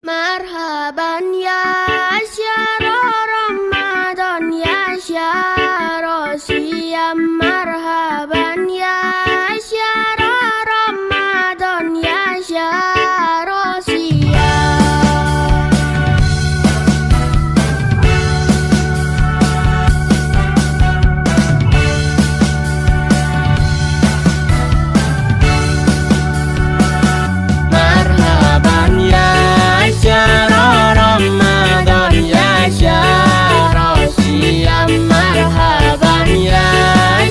Marhaban ya syara Ramadan ya syara siyam. Marhaban ya syara Ramadan ya syara siyam. Marhaban ya syara Ramadan ya syara siyam. Marhaban ya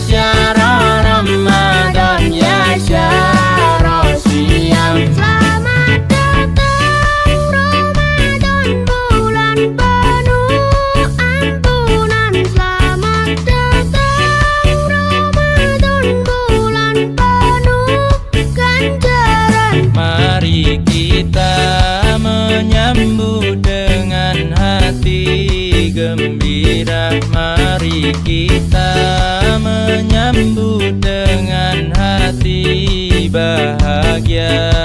syara Ramadan ya syara siyam. Selamat datang Ramadan, bulan penuh ampunan. Selamat datang Ramadan, bulan penuh ganjaran. Mari kita menyambut dengan hati gembira. Mari kita menyambut dengan hati bahagia.